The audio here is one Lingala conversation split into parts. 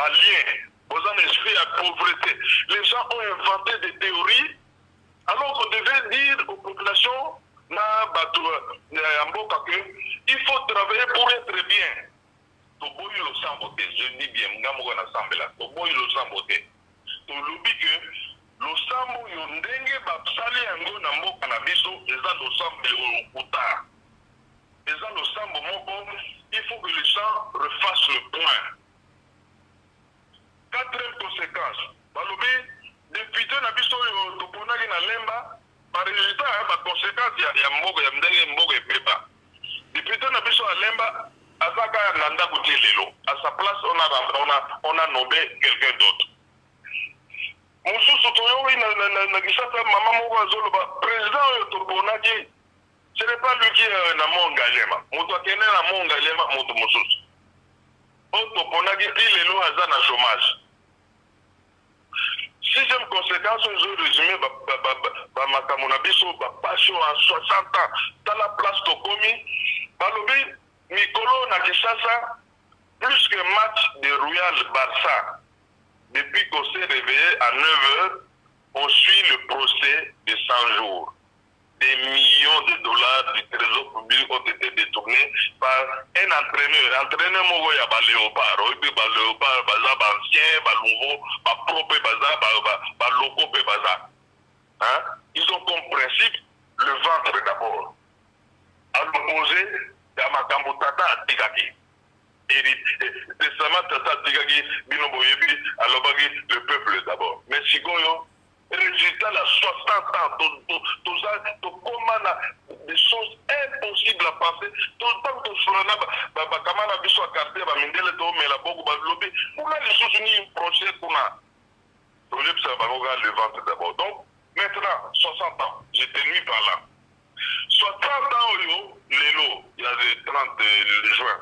malien, aux un esprit à pauvreté. Les gens ont inventé des théories, alors qu'on devait dire aux populations, il faut travailler pour être bien. Je dis bien, le sambo yondenge basali yango na mboka na biso eza le sambo okuta eza le sambo moko il faut que les gens refassent le point. Quatrième conséquence balobi député na biso oyo toponaki na lemba par résultat ba conséquence ya mboka ya ndenge mboka epepa député na biso ya lemba azaka na ndako ti lelo à sa place on a nommé quelqu'un d'autre. Mosusu toyoki na Kinshasa mama moko azoloba président oyo toponaki ce n'est pas lui qui est na mongalema moto akende na mongalema moto mosusu oyo toponaki lelo aza na chômage. Sixième conséquence oyo résumé bamakambo na biso bapasi en 60 ans dans la place tokomi balobi mikolo na Kinshasa plus que match de Royal Barça. Depuis qu'on s'est réveillé à 9h, on suit le procès de 100 jours. Des millions de dollars du trésor public ont été détournés par un entraîneur. Entraîneur Mogoya Léopard, Léopard, Baza, Ancien, Nouveau, propre Baza, Loco, Baza. Ils ont comme principe le ventre d'abord. À l'opposé, il y a Makambo Tata Tigaki. Et testament Tata Tigaki, Binoboyebi, Alobagi, le peuple d'abord. Mais si Goyo, résultat la 60 ans, des choses impossibles à passer. Tout le temps que je Kamala Bisso a capté, Mindele mais la Bogo Lobby, pour les choses unies, procès qu'on a. Le ventre d'abord. Donc, maintenant, 60 ans, j'étais nuit par là. 60 ans, Lélo, il y a le 30 juin.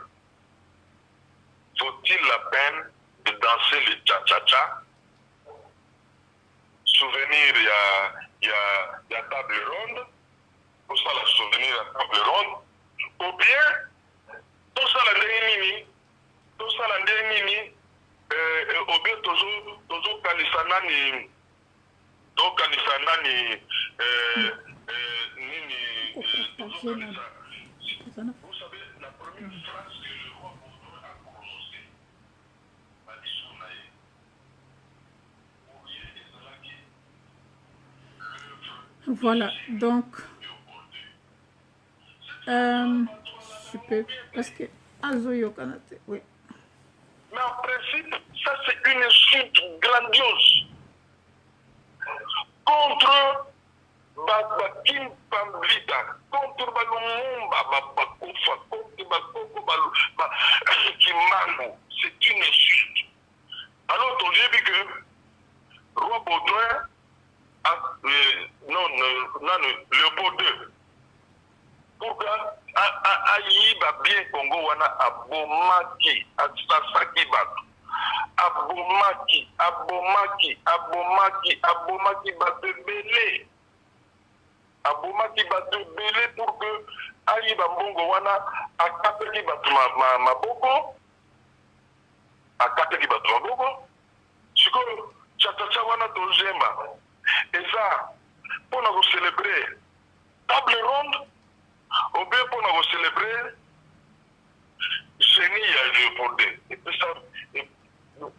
Faut-il la peine de danser le cha-cha-cha? Souvenir, il y a table ronde. Pour ça, la souvenir, la table ronde. Ou bien, tout ça, la dernière ou bien, toujours, Kanisanani, vous savez, la première phrase que le roi Baudouin a prononcée, voilà, donc je peux parce que Azoyo Kanate, oui. Mais en principe, ça c'est une insulte grandiose contre Kim Pamblita, contre Balumumba, contre Kimango. C'est une insulte. Alors, on dit que Roi Baudouin, Léopold II, pourquoi Aïba bien Congo wana abomaki asasaki bato abomaki bato ebele pour que Aïba mbongo wana akapeli bato maboko sikoyo chachacha wana tozemba eza mpona kocélébrer table ronde ou bien pour nous célébrer génie à Léopold. Et puis ça,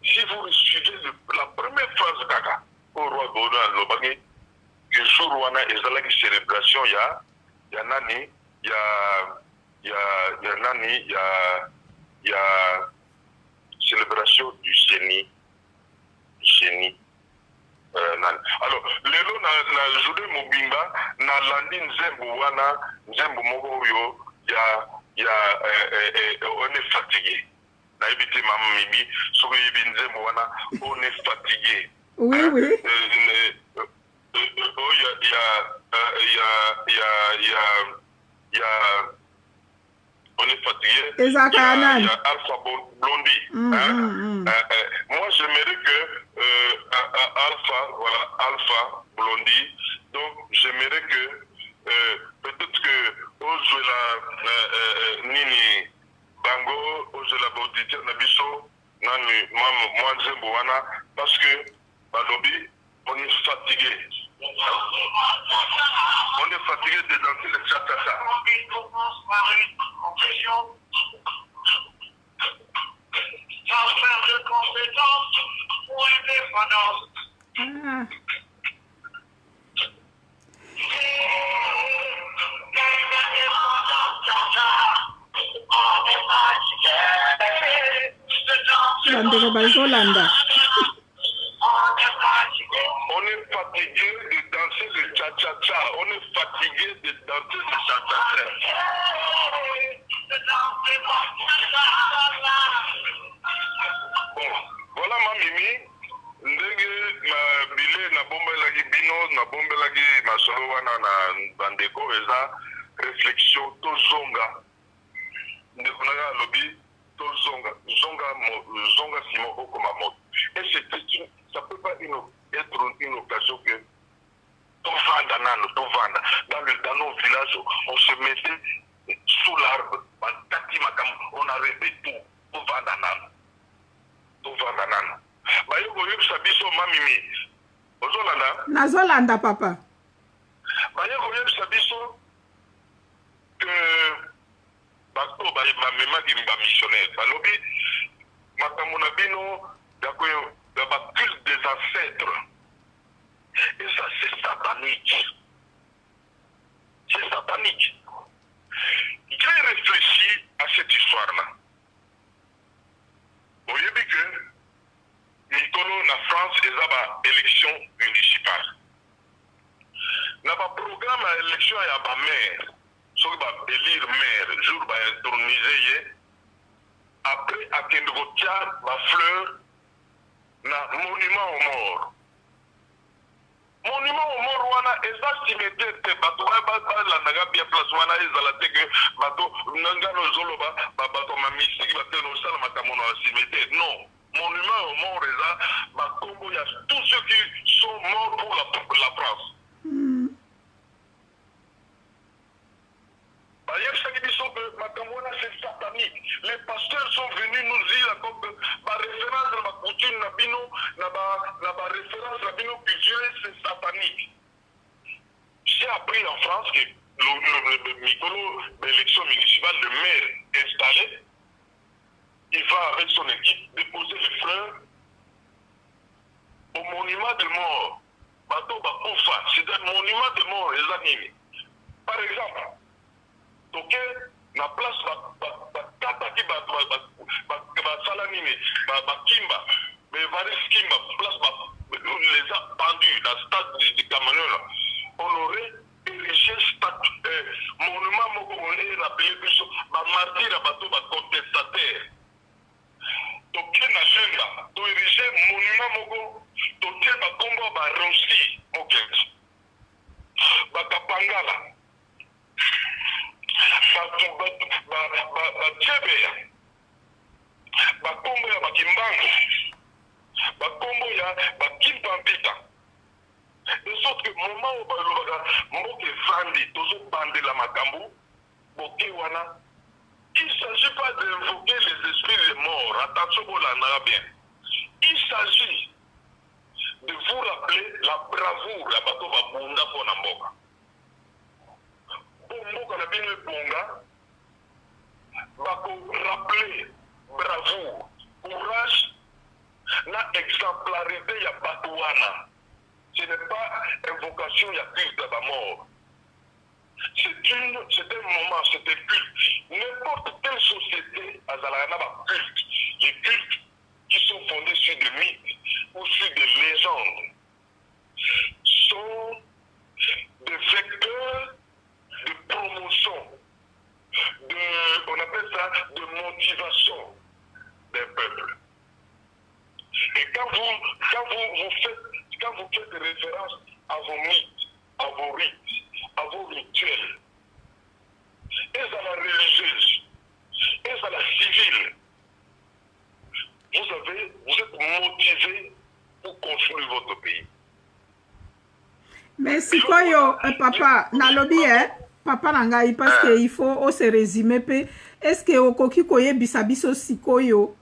si vous suivez la première phrase Kaka au roi Baudouin Lobagé, que jour où on a une célébration, il y a Nani, il y a célébration du génie. Alors, lelo na journée mobimba na landi nzembo wana nzembo moko yo on est fatigué. Na ibité maman mibi soko yibi nzembo wana on est fatigué. Oui. On est fatigué. Il y a Alpha Blondie. Moi, j'aimerais que Alpha Blondie. Donc, j'aimerais que peut-être que Ozula Nini Bango, Ozula Bauditier Nabiso, nani moi nzembo wana parce que balobi on est fatigué. On est fatigué de danser le cha-cha-cha. Sans faire de conséquences pour indépendance. Bandeko bazolanda. On est fatigué de danser le cha-cha-cha. On est fatigué de danser le cha-cha-cha. Bon, voilà ma mimi. Ndenge ma bile na bombelaki bino na bombelaki masolo wana na bandeko eza réflexion tozonga. Ndeko na lobi tozonga zonga simoko comme mot. Et ça peut pas être une occasion que dans nos villages on se mettait sous l'arbre on arrêtait tout tovanda bayoko yebisa biso mamimi ozolanda nazolanda papa bayoko yebisa biso que bato bamemaki bamissionnaire balobi makambo na bino ya baculte des ancêtres et ça c'est satanique. C'est satanique. J'ai réfléchi à cette histoire-là. Vous voyez que Nicolo, la France, ils ont une élection municipale. Dans le programme d'élection, il y a un maire. Ceux qui vont élire maire, le jour où ils vont introniser, après, à Kendogotia, la fleur, na monument aux morts. Monument aux morts wana eza cimetière te bato balandaka bien place wana ezala te ke bato nangano ezoloba bato mamisiki batene osala makambo na cimetière non monument aux morts eza bakombo ya tous ceux qui sont morts pour la France. C'est satanique. Les pasteurs sont venus nous dire comme référence à ma coutume, na référence à bino culturel, c'est satanique. J'ai appris en France que le Mikolo, l'élection municipale, le maire installé, il va avec son équipe déposer les fleurs au monument de mort. C'est un monument de mort, les amis. Par exemple, donc, la place Kataki Salamine, Kimba, Kimba, place les a pendus dans le stade de Cameroun. On aurait érigé monument Mokomone, rappelé martyr à bateau, contestataire. Donc, il y a érigé monument Moko, donc il y a un combat Rossi, Bakapangala. Batchebeya bakombo ya bakimbango bakombo ya bakimpampita de sorte que moment où balobaka mboka efandi tozobandela makambo boke wana il ne s'agit pas d'invoquer les esprits des morts attention bolandaka bien il s'agit de vous rappeler la bravoure ya bato babunda mpona mboka mboka na bino ebonga bako rappeler bravoure courage na exemplarité ya bato wana. Ce n'est pas invocation ya culte à la mort. C'est un moment, c'est un culte. N'importe quelle société a un culte. Les cultes qui sont fondés sur des mythes ou sur des légendes sont des vecteurs de promotion, on appelle ça de motivation des peuples. Et quand vous faites référence à vos mythes, à vos rites, à vos rituels, et à la religieuse, et à la civile, vous êtes motivé pour construire votre pays. Mais si papa, nalobi papa nangai parce que il faut se résumer pe est-ce que okoki koye bisabiso sikoyo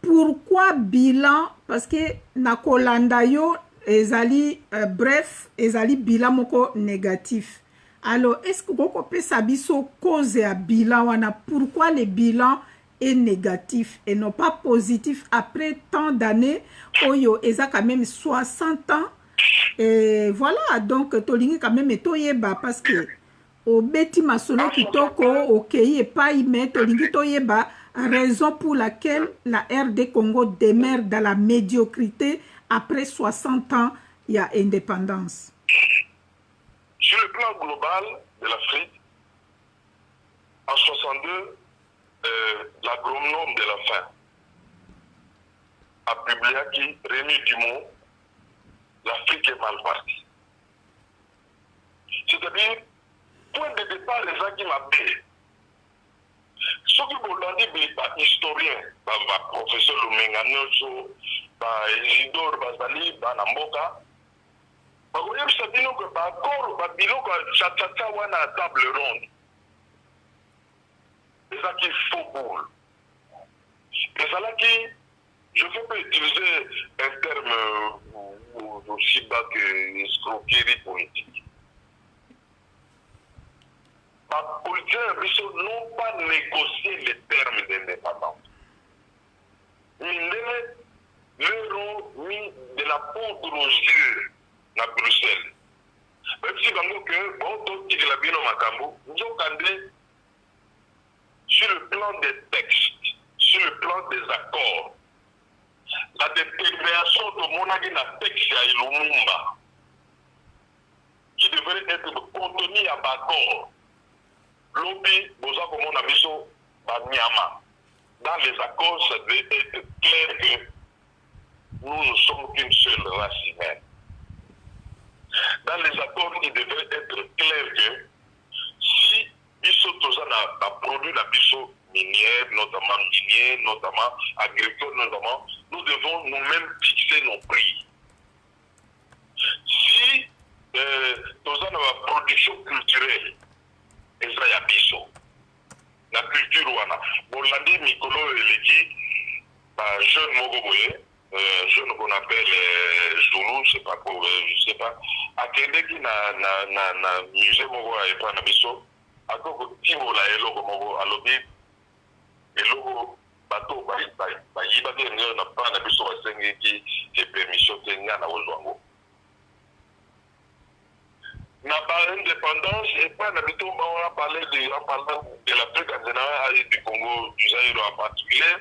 pourquoi bilan? Parce que na kolanda yo ezali bref ezali bilan moko négatif. Alors est-ce que vous peut sabiso cause à bilan wana pourquoi le bilan est négatif et non pas positif après tant d'années oyo eza quand même 60 ans et voilà donc tolingi quand même toyeba parce que au beti masolo kitoko okei et pas y mettre tolingi toyeba raison pour laquelle la RD Congo demeure dans la médiocrité après 60 ans il y a indépendance. Sur le plan global de l'Afrique, en 62, l'agronome de la faim a publié qui Rémi Dumont, l'Afrique est mal partie. C'est-à-dire, point de départ, les gens qui m'appellent. Ce qui vous dit, les historiens, les professeurs Lumenga Nyonso, les Isidore Bazali, Namboka, vous savez que par bilan, ça wana à table ronde. C'est ça qui est faux boule. C'est ça qui, je ne veux pas utiliser un terme aussi bas que escroquerie politique. Les politiciens n'ont pas négocié les termes d'indépendance. Ils leur ont mis de la poudre aux yeux à Bruxelles. Même si sur le plan des textes, sur le plan des accords, la détermination de mon texte à Lumumba, qui devrait être contenu à Bacor, Lobi, Boza Komona Biso, Banyama. Dans les accords, ça devait être clair que nous ne sommes qu'une seule race humaine. Dans les accords, il devait être clair que si Bisso Tozan a produit la Bisso minière, notamment agricole, notamment, nous devons nous-mêmes fixer nos prix. Si Tozan a la production culturelle, et ça y a Bisso, la culture wana, Bolandi Mikolo Eleki, jeune Mogoboye, jeune qu'on appelle Zoulou, je sais pas quoi, je sais pas, à Kendeki na musée Mogo a été en Bisso, à Koko Timo la Elo Mogo, à l'Obi, Elo Bateau, Yibate n'a pas na Bisso à Sengeki, et permission Kenya na Ozwango. N'a pas indépendance et pas d'habitude, on a parlé de l'Afrique en général et du Congo, du Zaïre en particulier.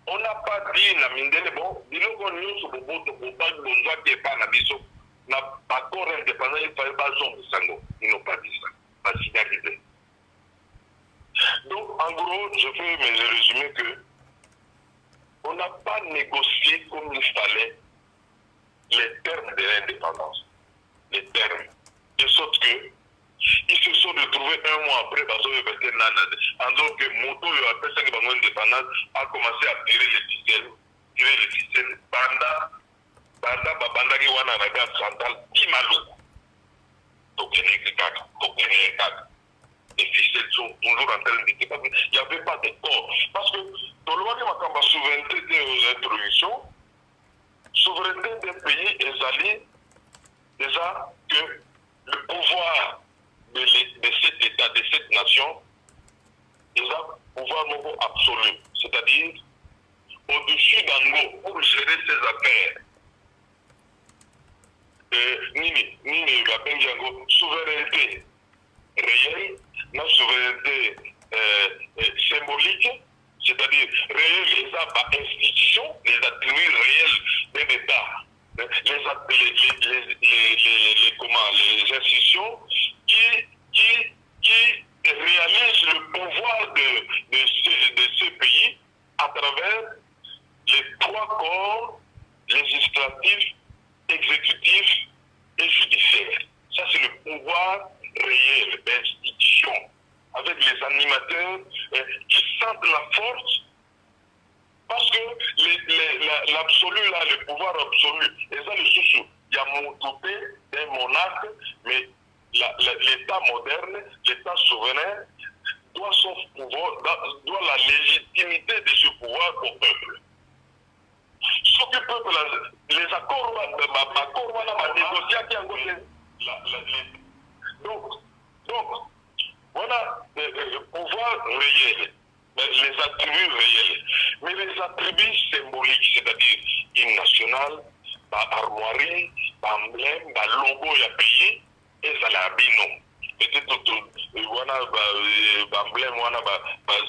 On n'a pas dit, na mindele bon, dis-nous qu'on nous sur le bout de Boba, nous avons dit pas Nabiso, n'a pas encore indépendant, il fallait pas zone de Sango. Ils n'ont pas dit ça, pas signalisé. Donc, en gros, je fais mes résumés que on n'a pas négocié comme il fallait les termes de l'indépendance. Les termes. De sorte que ils se sont retrouvés un mois après parce que Moto a commencé à tirer les ficelles, Banda qui wana na gare centrale, Timalou. Donc les ficelles sont toujours en train de tirer. Il n'y avait pas de corps. Parce que dans le monde de la souveraineté des introductions, souveraineté des pays est allée déjà que le pouvoir de cet État, de cette nation, est un pouvoir non absolu. C'est-à-dire, au-dessus d'Ango, pour gérer ses affaires, Nini, souveraineté réelle, la souveraineté symbolique, c'est-à-dire réelle les institutions, les attributs réels d'un État. Les institutions qui réalisent le pouvoir de ce pays à travers les trois corps législatifs, exécutifs et judiciaires. Ça, c'est le pouvoir réel d'institution, avec les animateurs qui sentent la force. Parce que l'absolu, là, le pouvoir absolu, et ça, le sous-sous, il y a mon côté d'un monarque, mais l'État moderne, l'État souverain, doit la légitimité de ce pouvoir au peuple. peuples, les accords, voilà pouvoir réel, les attributs réels, mais les attributs symboliques, c'est-à-dire hymne national, armoirie, emblème, logo ya pays, et ça l'a bino. Peut-être wana emblème wana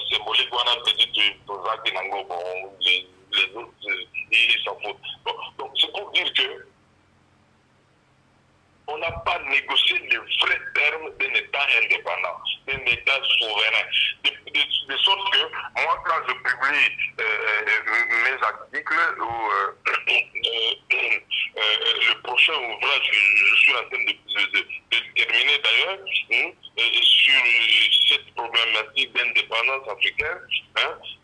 symbolique wana peut-être tozaki nango bon les autres ils s'en foutent. Bon, donc c'est pour dire que on n'a pas négocié les vrais termes d'un État indépendant, d'un État souverain. De sorte que moi, quand je publie mes articles ou le prochain ouvrage, je suis en train de terminer d'ailleurs, sur cette problématique d'indépendance africaine,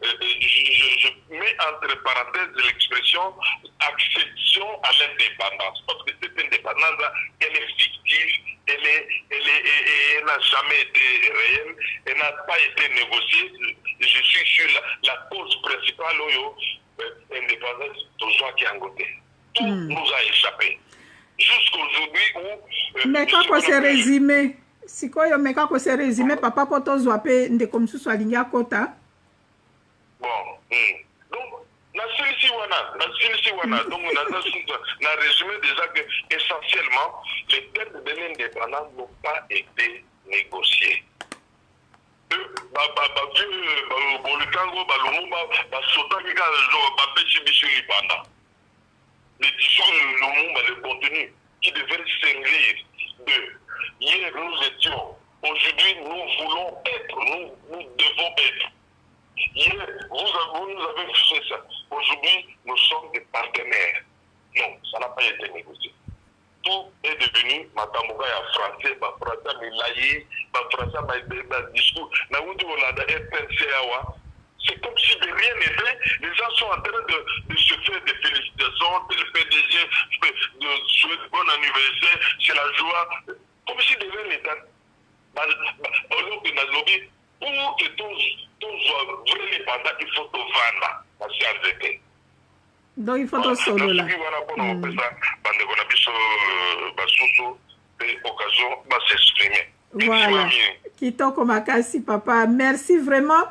je mets entre parenthèses l'expression accession à l'indépendance, parce que cette indépendance, elle est fictive, elle n'a jamais été réelle, elle n'a pas été négociée. Je suis sur la cause principale, indépendance, toujours qui est en côté. Tout nous a échappé. Jusqu'aujourd'hui où... mais quand on s'est résumé, si on s'est résumé, papa, pour tous wape, de comme ça, soit ligne à côté. Bon, donc, na celui-ci wana, donc na résumé déjà que essentiellement les termes de l'indépendance n'ont pas été négociés. Le contenu qui devait servir de hier nous étions, aujourd'hui nous voulons être, nous devons être. Hier, vous nous avez fait ça. Aujourd'hui, nous sommes des partenaires. Non, ça n'a pas été négocié. Tout est devenu Matamuga ya français, français milayi, français discours. C'est comme si de rien n'était. Les gens sont en train de se faire des félicitations, le PDG de souhaiter bon anniversaire, c'est la joie. Comme si de rien n'était. Alors que Nairobi, pour que tous vraiment pendant, il faut te vendre. Parce que donc il faut te solo là. Voilà. Kitoko makasi papa, merci vraiment.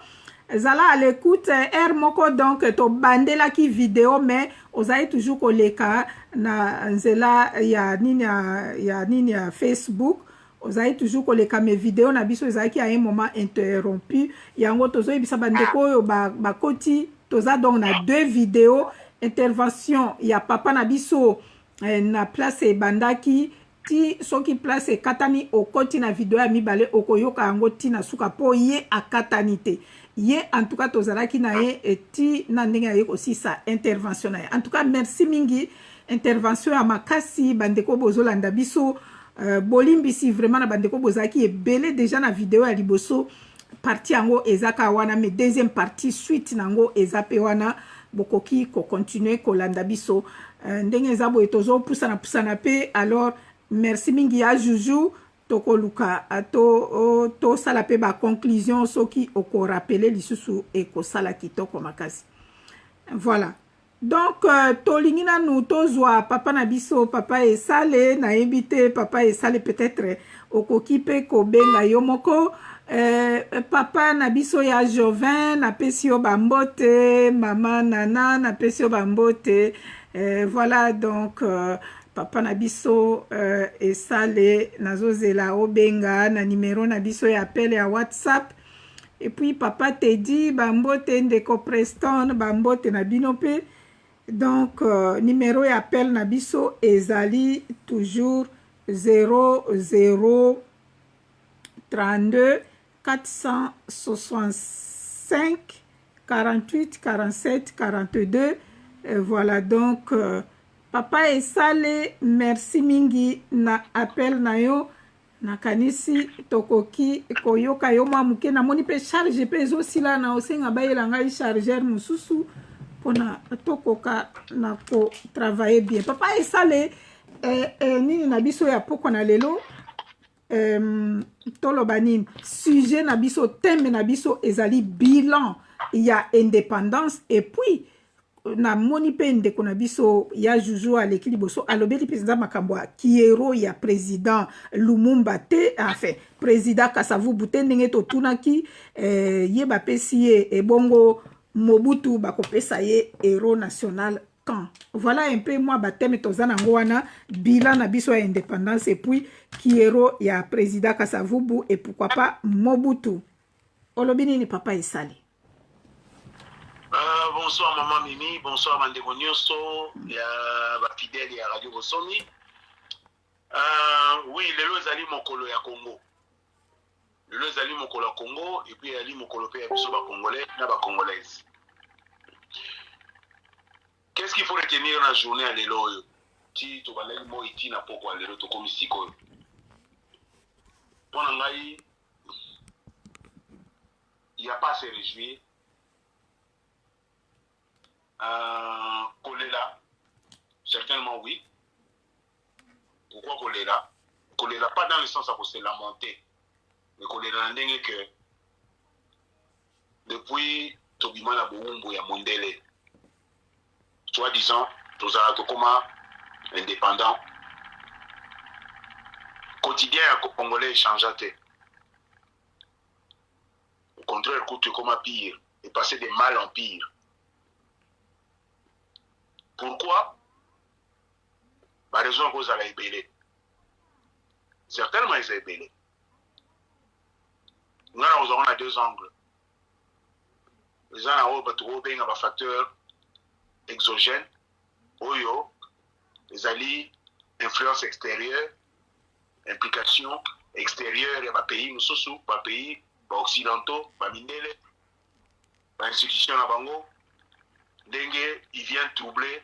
Zala à l'écoute, moko donc to bandela ki vidéo mais ozayi toujours koleka na nzela ya nini ya Facebook. Ozayi toujours koleka mes vidéos na biso ezaki à un moment interrompu. Yango tozo yebisa bandeko oyo bakoti toza donc na deux vidéos intervention ya papa na biso na place ebandaki ti soki place katani okoti na vidéo ya mibale okoyoka yango ti na suka po ye akatani te. Ye en tout cas tozalaki na ye eti na ndenge ya ye aussi sa intervention na ye. En tout cas merci mingi intervention ya makasi bandeko bozolanda biso bolimbisi vraiment na bandeko bozaki ebele déjà na vidéo ya liboso partie yango ezaka wana mais deuxième partie suite nango ezape wana bokoki ko continuer kolanda biso ndenge eza boye pusana pe. Alors merci mingi ya Juju tokoluka to sala pe ba conclusion soki oko rappeler lisusu ekosala kitoko makasi. Voilà. Donc tolingi nanu tozwa papa na biso papa esale na ebite papa esale peut-être okoki pe kobenga yo moko papa na biso ya Jovin na pesi yo bambote, mama Nana na pesi yo bambote. Voilà donc papa na biso esale nazozela obenga na numéro na biso ya appel ya WhatsApp. Et puis papa te dit bambote ndeko Preston bambote na binope. Donc numéro ya appel na biso ezali toujours 00 32 465 48 47 42. Voilà donc papa esale merci mingi na appel na yo nakanisi tokoki koyoka yo mwa muke namoni pe charge pe ezosila na osenga bayela ngai chargeur mususu pona tokoka na ko travailler bien. Papa esale nini na biso ya poko na lelo toloba nini sujet na biso thème na biso ezali bilan ya indépendance et puis na moni pe ndeko na biso ya Juju aleki liboso alobeli président makambo ya kiero ya président Lumumba te enfin président Kasavubu te ndenge totunaki ye bapesi ye ebongo Mobutu bakopesa ye héros national quand voilà un peu moi bateme toza nango wana bilan na biso ya indépendance et puis kiero ya président Kasavubu et pourquoi pas Mobutu olobi nini papa esali. Bonsoir maman Mimi, bonsoir Mandeko Nyonso, fidèle à Radio Bosomi. Oui, le Zali Mokolo ya Congo. Le Zali Mokolo ya Congo, et puis Ali Mokolo ya Biso ba Congolais, na ba Congolaise. Qu'est-ce qu'il faut retenir dans la journée à l'élo? Si tu vas aller moi ici na poko à l'élo, tu comme ici quoi. Pour il n'y a pas à se réjouir. Choléra, certainement oui. Pourquoi choléra? Choléra pas dans le sens à se lamenter, mais choléra n'est que depuis Tobima na Boumbo ya Mondele, soi-disant, tous à Tokoma indépendant, quotidien à Congolais changeaté. Au contraire, coûte comme pire et passer de mal en pire. Pourquoi? La raison que vous avez ébélé. Certainement, ils ont ébélé. Nous avons deux angles. Les uns ont un facteur exogène, les alliés, influence extérieure, implication extérieure, et pays, nous sommes pays occidentaux, Mindele, l'institution à Bango, Dengue, il vient troubler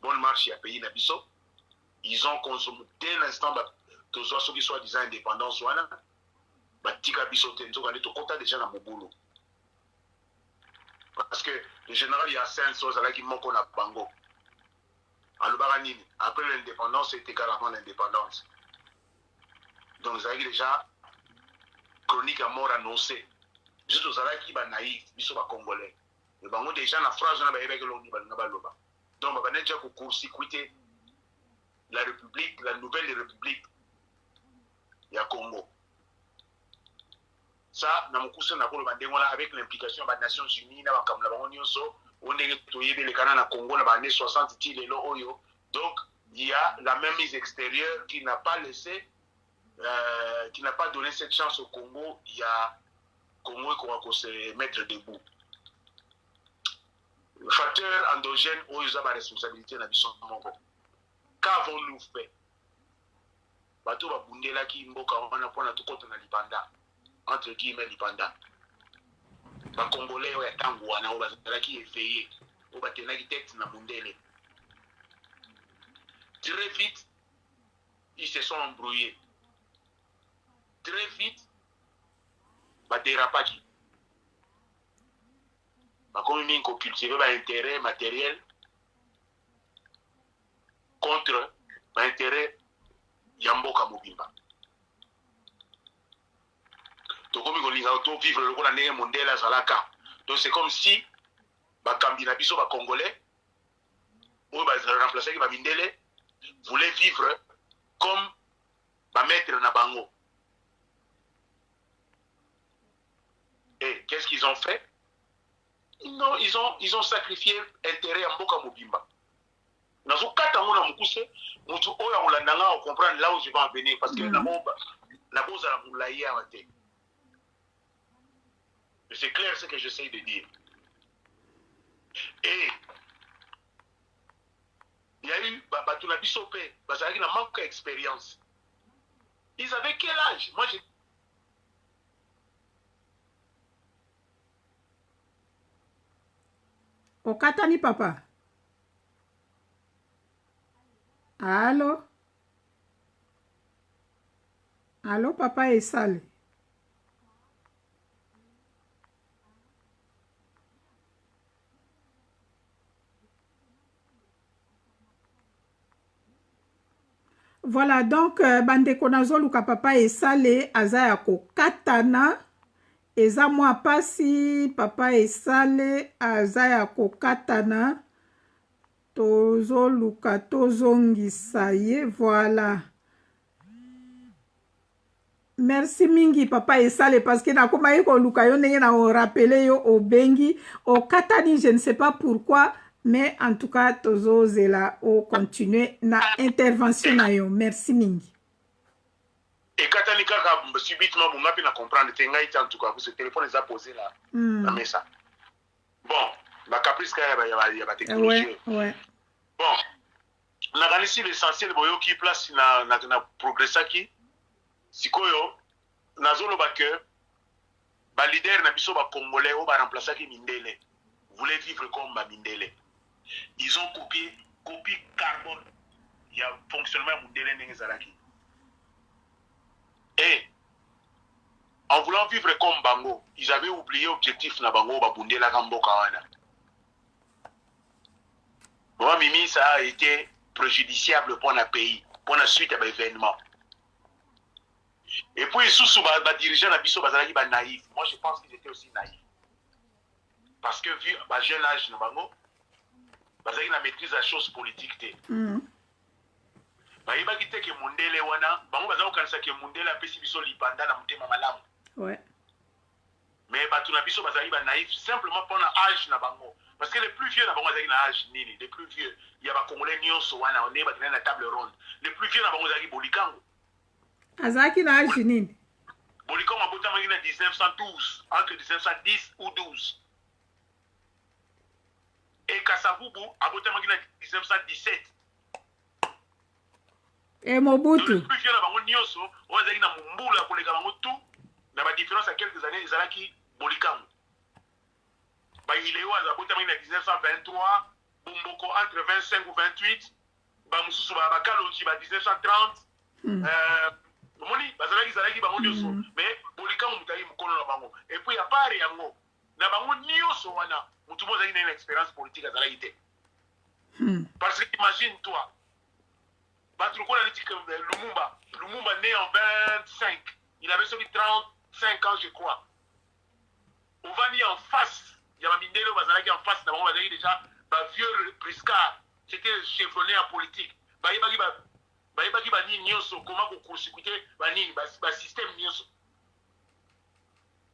bonne marche à pays Nabiso. Ils ont consommé dès l'instant que ceux qui soient disant indépendants soit là, Batika Biso Tenzo, on est au contact déjà dans mon boulot. Parce que le général Yassine Sozala qui manque à Bango. Après l'indépendance, c'était égal avant l'indépendance. Donc, vous avez déjà chronique à mort annoncée. Juste aux Alaki, ils sont naïfs, ils sont congolais. Mais déjà, la phrase, on a dit que l'on donc, on a déjà court-circuiter la République, la nouvelle République, il y a Congo. Ça, avec l'implication des Nations Unies, on est les Canadiens Congo dans les années 60, donc il y a la même mise extérieure qui n'a pas laissé, qui n'a pas donné cette chance au Congo. Il y a Congo qui va se mettre debout. Le facteur endogène, où il y a la responsabilité dans la mission de Congo. Qu'avons-nous fait? Bato ba bundela ki mboka wana pona tukota na libanda entre guillemets libanda ba congolais ya tangu wana o bazala ki effayé o batena ki tête na mundele très vite ils se sont embrouillés très vite ba dérapage ba comme min ko cultiver ba intérêt matériel contre ba intérêt Yamboka Mobimba. Donc, comme il y a vivre le coup d'année mondial à Zalaka. Donc, c'est comme si, Bakambina Biso, Congolais, ou remplacer Mindele, voulait vivre comme maître Nabango. Et qu'est-ce qu'ils ont fait? Ils ont sacrifié intérêt à Mboka Mobimba. Dans ce cas, on a comprendre là où je vais en venir parce que la base a moulaïe à mater. C'est clair ce que j'essaie de dire. Et il y a eu Batuna Bissopé, Bazaraki n'a manque d'expérience. Ils avaient quel âge? Moi, j'ai. Au Katani, papa. Allô? Allô, papa est sale. Voilà, donc, bande konazoluka papa est salé, azaya ko katana, eza mwa pasi papa esale aza ya kokatana tozoluka tozongisa ye voilà. Merci mingi papa esale parce que nakomaki koluka yo ndenge na orapele yo obengi okatani je ne sais pas pourquoi mais en tout cas tozozela o continuer na intervention na yo merci mingi. ekatani kaka subitement bonga mpe na comprendre te ngai te en tout cas parce que téléphone eza posé là na mesa bon bacaprice kaka ya batechnologie bon nakanisi l'essentiel boyoki place na progressaki sikoyo nazoloba ke balider na biso bacongolais oyo baremplaçaki mindele voulait vivre comme bamindele ils ont copie carbone ya fonctionnement ya mondele ndenge ezalaki et en voulant vivre comme bango ils avaient oublié objectif na bango babundelaka mboka wana moi mimi ça a été préjudiciable pour un pays pour la suite à l'événement. Et puis, sous les dirigeants na biso bazalaki ba naïf. Moi, je pense qu'ils étaient aussi naïfs. Parce que, vu le jeune âge, bazalaki na maîtrise de la chose politique. Bayebaki te ke mondele wana, bango bazalaki kokanisa ke mondele apesi biso lipanda na motema malamu. Ouais. Mais bato na biso bazalaki ba naïf simplement pour l'âge na bango. Parce que les plus vieux na bango bazalaki na âge nini, les plus vieux, il y a ba congolais nyonso wana, on est bakina na table ronde. Les plus vieux na bango bazalaki bolikango. Azaki na âge nini? Bolikango abotamaki na 1912, entre 1910 ou 12. Et Kasavubu abotamaki na 1917. Et Mobutu. Le plus vieux na bango nyonso, on bazalaki na mumbula koleka bango tout, na ba différence à quelques années ezalaki bolikango. Baileo azabotamaki na 1923, Bumboko entre 25 ou 28, Bamususu Bakalonji ba 1930. Moni bazalaki zalaki bango nyonso mais bolikango mutaki mukolo na bango et puis à part yango na bango nyonso wana mutu mozaki na une expérience politique azalaki te parce que imagine toi bato lokola neti Lumumba né en 25 il avait seulement 35 ans je crois ovani en face ya bamindele oyo bazalaki en face na bango bazalaki déjà bavieux briscard c'était chevronné en politique bayebaki banini nyonso comment kocourt-circuiter banini basystème nyonso.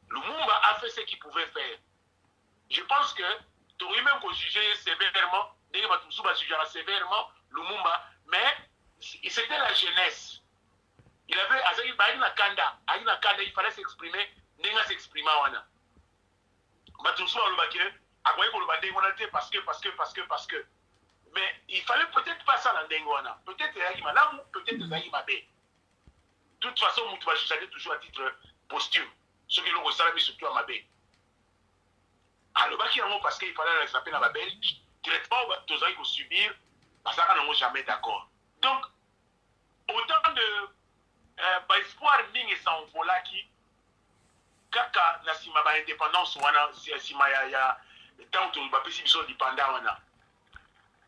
Lumumba a fait ce qu'il pouvait faire. Je pense que tu aurais même juger sévèrement, sévèrement Lumumba, mais c'était la jeunesse. Il avait il fallait s'exprimer, nenga s'exprimer wana. Parce que mais il fallait peut-être pas ça dans Dengoana. Peut-être qu'il y a madame, peut-être qu'il y a mabé. De toute façon, nous devons juger toujours à titre posthume. Ce qui l'ont resté surtout à mabé. Alors, parce qu'il fallait l'exappeler dans la Belgique, directement, tous les gens subir, parce qu'ils n'ont jamais d'accord. Donc, autant de espoir ning et sans vola qui, kaka na sima ba indépendance wana sima ya tant to ba pesi biso dipanda wana.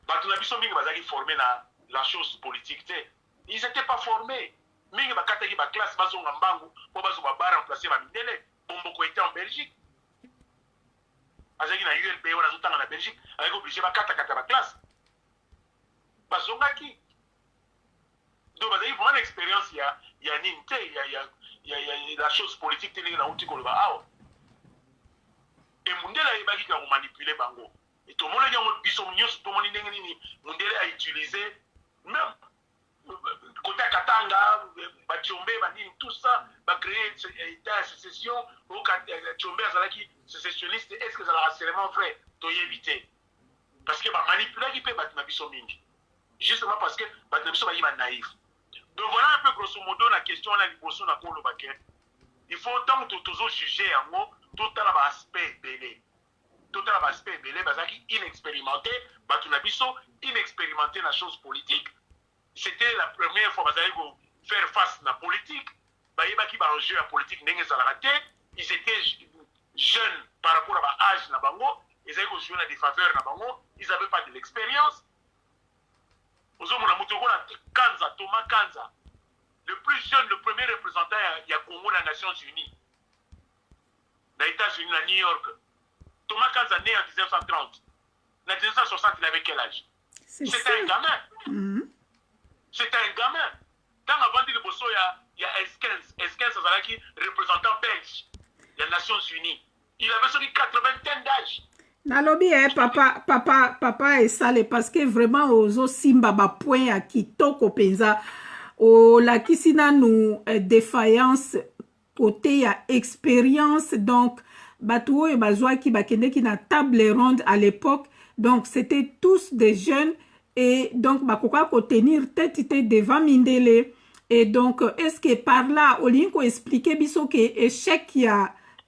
Bato na biso mingi bazaki formé na la chose politique te. Ils n'étaient pas formés. Mingi bakataki ba classe bazonga mbangu po bazo ba remplacer ba mindele. Bomboko était en Belgique. Azaki na ULB wana zotanga na Belgique, avec obligé ba kata ba classe. Bazonga ki. Donc bazaki vraiment l'expérience il y a ninte, il y a la chose politique telle na uti ko ba awa. Et mundela yebaki ka manipuler bango. Et tout le monde a dit que tout le monde a utilisé, même côté Katanga, Tchombe, tout ça, va créer une sécession, ou Tchombe est sécessionniste, est-ce que ça sera vraiment vrai? Tu dois éviter. Parce que manipuler qui peut battre ma biso mingi. Justement parce que battre ma biso est naïf. Donc voilà un peu grosso modo la question là, il faut tant que tu juger en gros, tout l'aspect belé. Tout l'aspect belé, bazaki inexpérimenté, Batunabiso inexpérimenté dans la chose politique. C'était la première fois bazaki faire face à la politique. Bayebaki ba enjeu la politique n'engé raté. Ils étaient jeunes par rapport à l'âge na bango, ils avaient joué à des faveurs na bango, ils n'avaient pas de l'expérience. Ozomona mutoko na Kanza, Thomas Kanza, le plus jeune, le premier représentant il y a Congo dans les Nations Unies. aux États-Unis, à New York. Thomas Kanza né en 1930. En 1960, il avait quel âge? C'était un gamin. C'était un gamin. Quand avant de Bosso, il y a S15. S15, c'est représentant belge des Nations Unies. Il avait seulement 80 d'âge. Nalobi, papa est salé parce que vraiment, ozo simba ba point à kitoko penza. O la kisina nous défaillance côté ya expérience donc batuo et bazwa ki bakende ki na table ronde à l'époque donc c'était tous des jeunes et donc bakoka ko tenir tête devant Mindele et donc est-ce que par là au lieu ko expliquer biso que échec il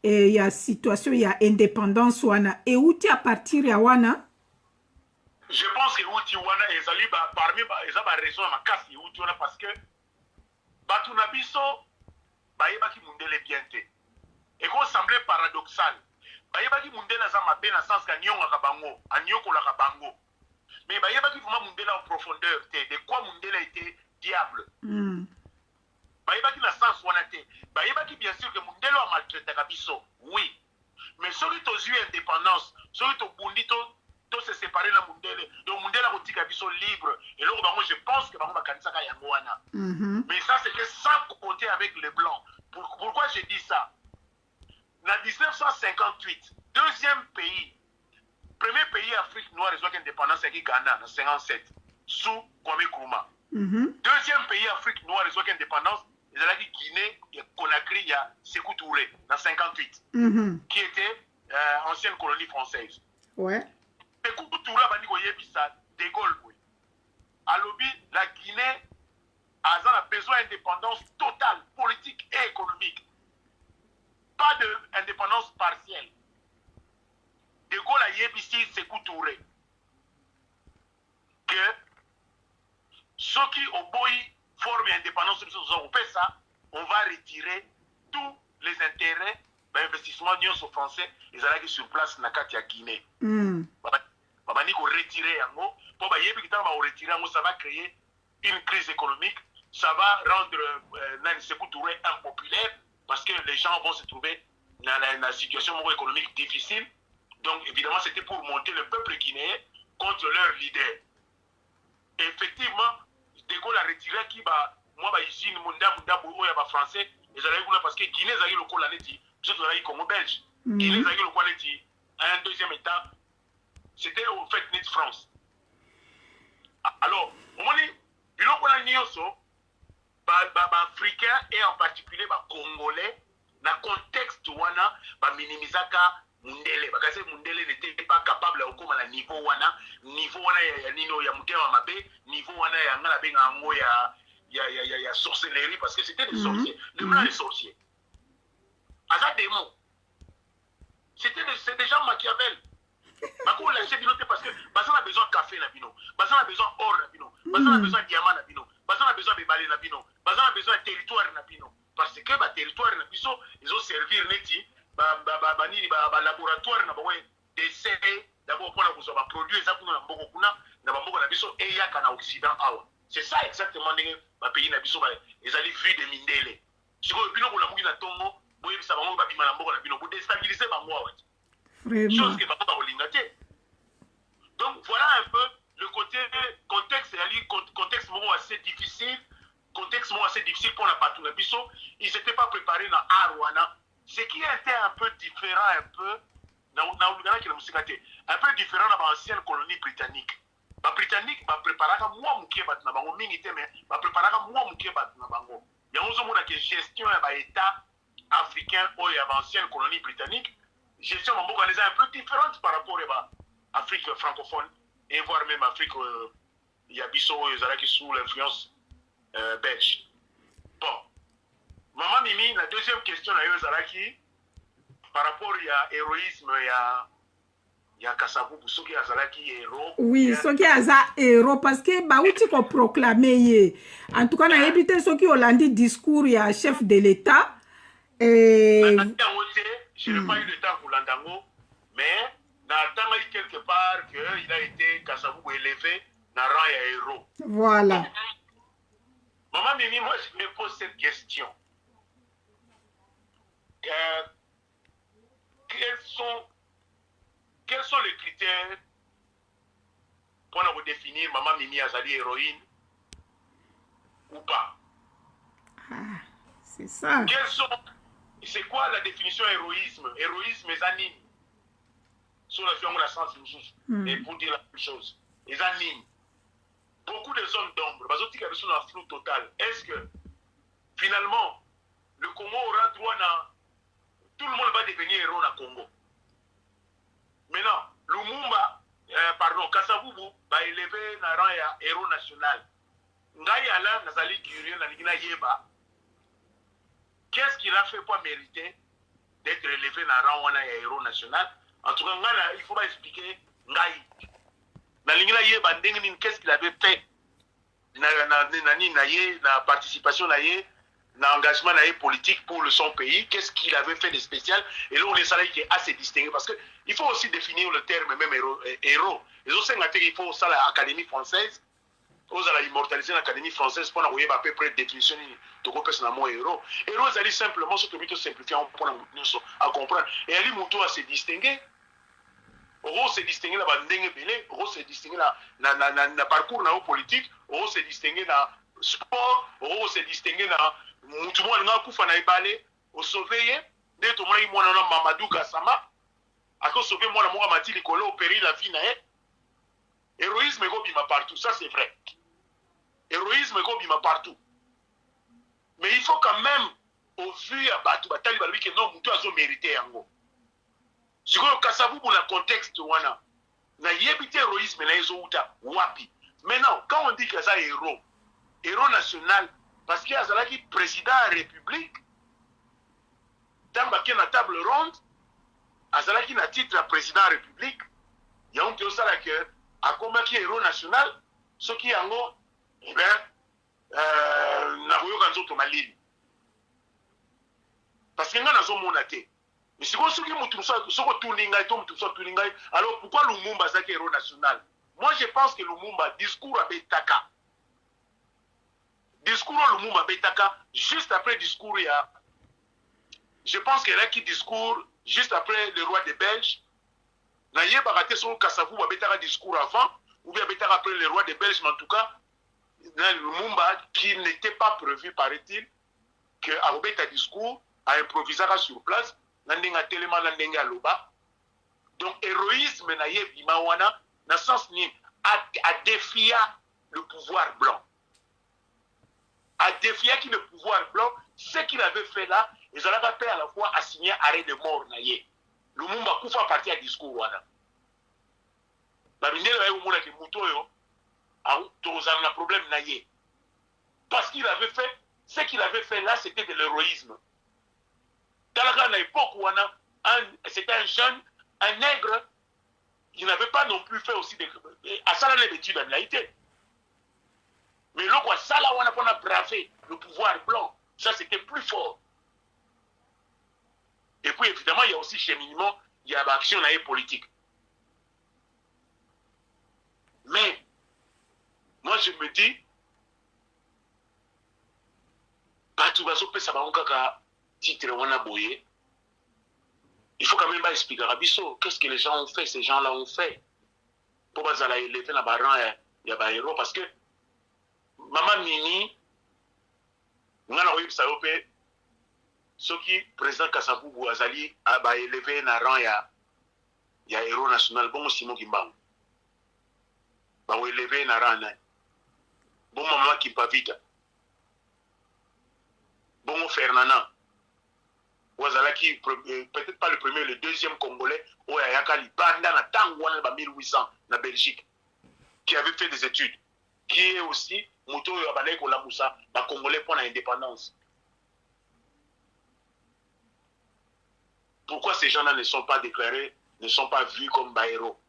y a situation il y a indépendance wana et où tu à partir ya wana. Je pense que Outi wana ezali parmi eza ba raison ma kasi Outi wana parce que batu na biso bayebaki Mundele bien te. Et qu'on semblait paradoxal. Bayebaki Mundele za mabe na sens ka nyonga ka bango, anyokola ka bango. Mais bayebaki vraiment Mundele en profondeur te, de quoi Mundele était diable. Bayebaki na sens wana te. Bayebaki bien sûr que Mundele a maltraité ka biso. Oui. Mais celui to eu indépendance, celui to bundi to se séparer na Mundele. Donc Mundele a kotika biso libre. Et là je pense que bango bakanisa ka yango wana. Mais ça c'était sans compter avec les blancs. Pourquoi je dis ça? En 1958, deuxième pays, premier pays Afrique noire et indépendance c'est Ghana en 57 sous Kwame Nkrumah. Deuxième pays Afrique noire et indépendance c'est la Guinée et Conakry il y a Sékou Touré en 58 qui était ancienne colonie française. Ouais. Sékou Touré bani ko yebisa De Gaulle boy. Alobi la Guinée a besoin d'indépendance totale politique et économique. Pas d'indépendance partielle. De Gaulle a yebisi Sékou Touré que ceux qui au boy forment indépendance on va retirer tous les intérêts d'investissement français et ça sur place na kati ya Guinée. Babani ko retirer yango pour ba yebi kitana ba retirer yango ça va créer une crise économique, ça va rendre Sékou Touré impopulaire parce que les gens vont se trouver dans la situation économique difficile. Donc évidemment c'était pour monter le peuple guinéen contre leur leader. Et effectivement, De Gaulle a retiré qui moi ici munda oya ba français et parce que Guinée zaki le col dit je travaille Congo belge. Guinée zaki le col dit un deuxième état c'était au fait net France. Alors, au moment biloko na nyonso africain et en particulier congolais na contexte wana minimizaka Mundele parce que Mundele n'était pas capable de comme à niveau wana ya nino ya mutema mabe niveau wana ya ngala benga ngo ya sorcellerie parce que c'était des sorciers le blanc des sorciers aza démon c'est des gens Machiavel bako la bino parce que baza a besoin de café na bino baza a besoin or na bino baza a besoin de diamant na bino baza a besoin de balé na bino baza a besoin de territoire na bino parce que territoire na biso ils ont servir neti laboratoire na bawe d'essai d'abord pour la produire ça pour na mboko kuna na mboko na biso et yaka na occident awa c'est ça exactement ndenge ba pays na biso ils allaient vu de Mindele siko bino ko la muki na tongo boye bisa bango ba bima na mboko na bino pour déstabiliser bango awa chose que papa olingate. Donc voilà un peu le côté contexte assez difficile pour la Batouna Bisso. Ils n'étaient pas préparés dans Arwana. Ce qui était un peu différent, un peu différent dans l'ancienne colonie britannique. Les Britanniques préparaient moi mouké Batouna Bango, minité, mais préparaient moi mouké Batouna Bango. Il y a une gestion de l'État africain ou l'ancienne colonie britannique. Gestion un peu différente par rapport à l'Afrique francophone et voire même Afrique Yabiso qui sous l'influence belge. Bon. Maman Mimi, la deuxième question Zaraki par rapport à l'héroïsme, il y a Kassabou, ceux qui Zaraki héros. Oui, ceux qui Aza héros parce que Baouti ko proclamé. En tout cas, on a évité ceux qui ont dit discours, il y a chef de l'État. Et je n'ai pas eu le temps pour l'Andango, mais dans quelque part qu'il a été Kassabou élevé dans le rang de héros. Voilà. Donc, Maman Mimi, moi je me pose cette question. quels sont les critères pour nous définir Maman Mimi Azali héroïne ou pas? Ah, c'est ça. C'est quoi la définition héroïsme? Héroïsme est anime. Sur la sens et pour dire la même chose. Les animes. Beaucoup de zones d'ombre. Parce que sont dans un flou total. Est-ce que finalement le Congo aura droit à. Tout le monde va devenir héros dans le Congo. Maintenant, Lumumba, Kasavubu va élever un rang de héros national. Ngai Alain Nazali Curieux, Nanigina Yeba. Qu'est-ce qu'il a fait pour mériter d'être élevé dans un rang de héros national? En tout cas, il faut pas expliquer Ngai. Nanigina Yeba, qu'est-ce qu'il avait fait na participation na engagement politique pour son pays, qu'est-ce qu'il avait fait de spécial, et là on est salarié qui est assez distingué, parce qu'il faut aussi définir le terme même héros. Les autres il faut ça l'Académie française, aux à immortaliser l'Académie française pour avoir à peu près de définition de quoi personnellement héros. Héros, ils allaient simplement se permettre de simplifier à comprendre, et elle dit à se distinguer. Oro se distinguer na bandenge belé, Oro se distinguer na parcours na politique, Oro se distinguer na sport, Oro se distinguer na mutu mwana nga kufa na ibale, o sauver de to mwana mwana na Mamadou Gassama, ako sauver mwana mwa mati likolo opérer la vie na e. Héroïsme go bima partout, ça c'est vrai. Héroïsme go bima partout. Mais il faut quand même au vu ya batu batali balobi que non mutu azo mériter yango. Si vous avez un contexte, na yebite héroïsme na ezouta wapi. Maintenant, quand on dit que ça héros national, parce qu'il y a un président de la République, dans la table ronde, il y a un titre de président de la République, il y a un qui a combat qui est héros national, ce qui est en gros, eh bien, parce qu'il y a un monaté. Mais si vous avez alors pourquoi Lumumba est héros national? Moi je pense que Lumumba, discours à Betaka. Discours à Lumumba Betaka, juste après le discours, il y a. Je pense qu'il y a qui discours juste après le roi des Belges. N'a y a pas raté son Kassavou, Betaka discours avant, ou bien Betaka après le roi des Belges, mais en tout cas, Lumumba qui n'était pas prévu, paraît-il, qu'à un discours, à improviser sur place. Donc héroïsme na yebima wana na sens ni a défier le pouvoir blanc. A défier qui le pouvoir blanc, ce qu'il avait fait là, ils allaient faire à la fois assigner arrêt de mort na ye. Lumumba kufa parti à discours wana. Ba bindele ba yomona ke mutoyo a tozana problème na ye. Parce qu'il avait fait ce qu'il avait fait là, c'était de l'héroïsme. Dans l'époque où c'était un jeune, un nègre, qui n'avait pas non plus fait aussi des. À ça, les études en réalité. Mais là, ça, là, on a bravé le pouvoir blanc. Ça, c'était plus fort. Et puis, évidemment, il y a aussi cheminement, il y a l'action politique. Mais, moi, je me dis, pas tout le monde, ça va encore. Titre on a boyé. Il faut quand même pas expliquer à Rabisso qu'est-ce que les gens ont fait, ces gens-là ont fait. Pour pas élever la baran il y a des héros parce que Maman Mimi, on a eu ça ce qui président Kassavou Azali a élevé un rang il y a héros national bon Simon Kimba. Ba élevé un rang bon Maman Kimpavita. Bon Fernanda. Ouazalaki, peut-être pas le premier, le deuxième Congolais, Oyayakali, Banda, na Tangwana, 1800, na Belgique, qui avait fait des études, qui est aussi, Mouto Yabalek ou Lamoussa, la Congolais pour l'indépendance. Pourquoi ces gens-là ne sont pas déclarés, ne sont pas vus comme héros?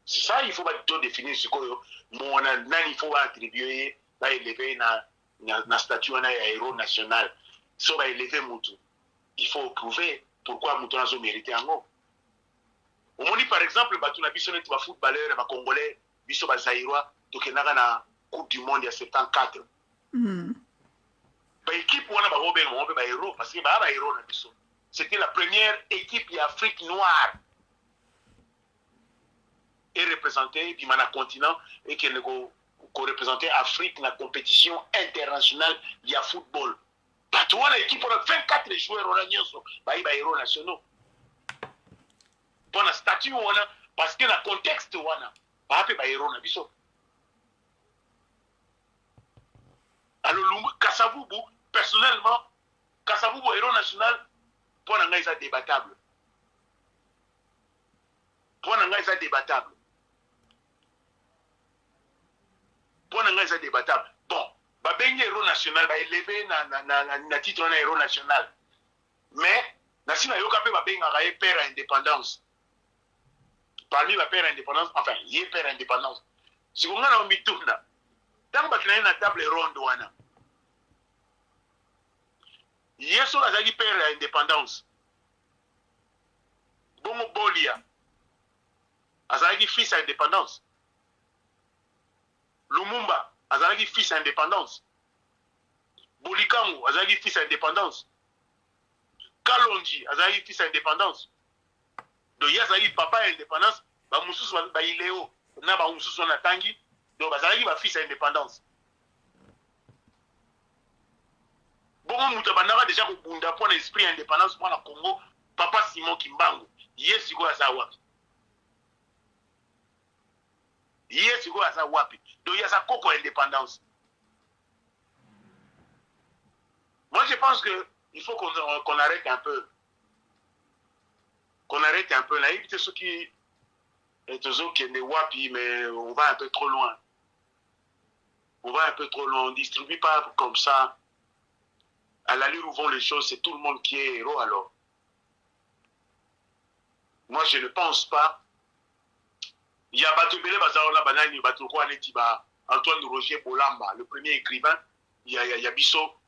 C'est ça, il faut pas définir ce qu'il faut attribuer, élever na statut d'un héros national. Si on va élever Moutou, il faut prouver pourquoi Moutou a mérité en haut. On dit par exemple, tu as vu sur les footballeurs, les Congolais, les Zaïrois, tu as la Coupe du Monde il y a 74. L'équipe, on a un héros parce qu'il y a un héros dans le c'était la première équipe d'Afrique noire et représentée du continent et qui représentait l'Afrique dans la compétition internationale de football. Parce que l'équipe a 24 joueurs héros nationaux. Pour le statut, parce que dans le contexte, il y a des héros nationaux. Alors, Kasavubu, personnellement, Kasavubu héros national, pour nous, c'est débattable. Pour nous, c'est débattable. Pour nous, c'est débattable. Bon, ben héros national, va élever na titre de héros national. Mais, si nous avons un père à indépendance, parmi les pères à indépendance, enfin, il y a père à indépendance. Si vous avez un mytho, tant que vous avez une table ronde, il y a sur la père à indépendance. Bon, Bolia, Azaki fils à indépendance. Lumumba, Azaki fils à indépendance. Bolikangu, Azaki fils à indépendance. Kalonji, Azaki fils à indépendance. Donc, il y a Azaki papa à indépendance, bah, Moussous, bah, il est haut. Na ba Moussous, on a tangi. Donc, Azaki va fils à indépendance. Bon, Moutabandara déjà pour un esprit indépendance pour le Congo, papa Simon Kimbangu, yes, il go à sa wapi. Yes, il go à sa wapi. Donc, il y a sa coco indépendance. Moi, je pense qu'il faut qu'on arrête un peu. Qu'on arrête un peu. Là, il y a ceux qui sont des wapi, mais on va un peu trop loin. On va un peu trop loin. On ne distribue pas comme ça. À l'allure où vont les choses, c'est tout le monde qui est héros alors. Moi, je ne pense pas. Il y a Batobele Bazarona Banani, Batoko Anetiba, Antoine Roger Bolamba, le premier écrivain. Il y a Bisso,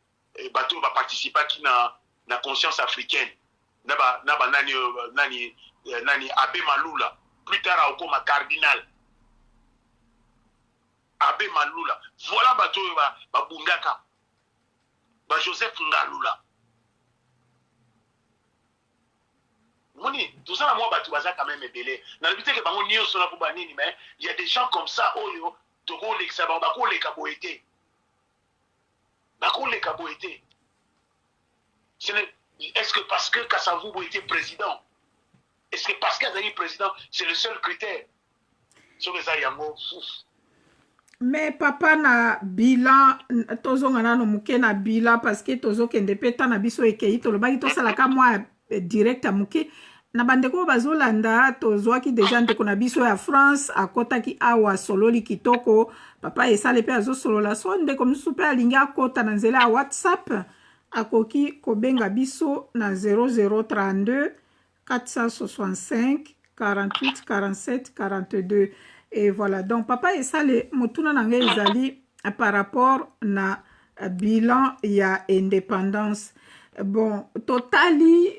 Bato va participer qui n'a conscience africaine. Nani Abbé Maloula, plus tard à Okoma Cardinal. Abbé Maloula. Voilà Bato Bundaka. Joseph Ngalula. Moni, tout ça, moi, tu vas quand même ébélé. Dans le but que bango niyo sona pour banini, mais il y a des gens comme ça, oyo, toko les sabon, bako les kaboété. Bako les kaboété. Est-ce que parce que Kasavubu était président? Est-ce que parce qu'il est président, c'est le seul critère? Sur les ayango, mais papa na bilan tozo ngana no muke na bilan parce que tozo kende peta na biso ekei to lobaki to sala ka moi direct a muke na bandeko bazolanda tozo ki déjà ndeko na biso ya France akota ki awa sololi kitoko papa esale pe azo solola so ndeko musu pe alinga akota na nzela ya WhatsApp akoki kobenga biso na 0032 465 48 47 42. Et voilà, donc papa et ça les motuna nange ezali par rapport na bilan ya indépendance. Bon, totali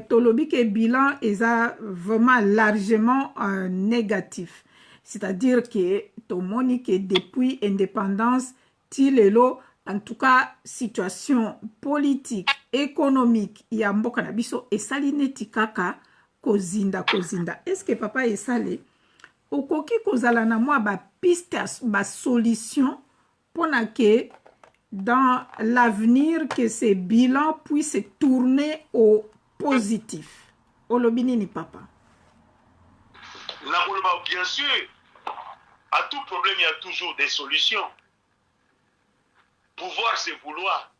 tolobi ke bilan eza vraiment largement négatif. C'est-à-dire que tomoni que depuis indépendance tilelo en tout cas situation politique, économique ya mboka na biso esali neti kaka kozinda. Est-ce que papa et ça les okoki kozala na mwa ba piste ba solution pour que dans l'avenir que ces bilans puissent tourner au positif. Olobini ni papa. Bien sûr, à tout problème il y a toujours des solutions. Pouvoir c'est vouloir.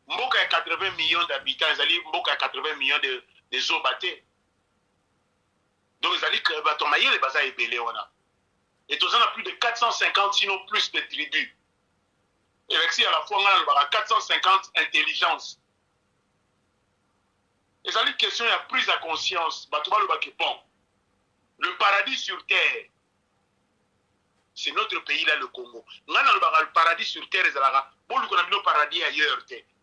Mboka a 80 millions d'habitants, Mboka a 80 millions de zobatés. Donc, ils allaient que Batomaye les bazar est belé, on a. Et tout ça, on a plus de 450, sinon plus de tribus. Et avec ça, à la fois, on a 450 intelligences. Et ça, une question, il y a prise à conscience. Batouba le Baképon. Le paradis sur terre, c'est notre pays là, le Congo. On a le paradis sur terre, bon, on a le paradis ailleurs.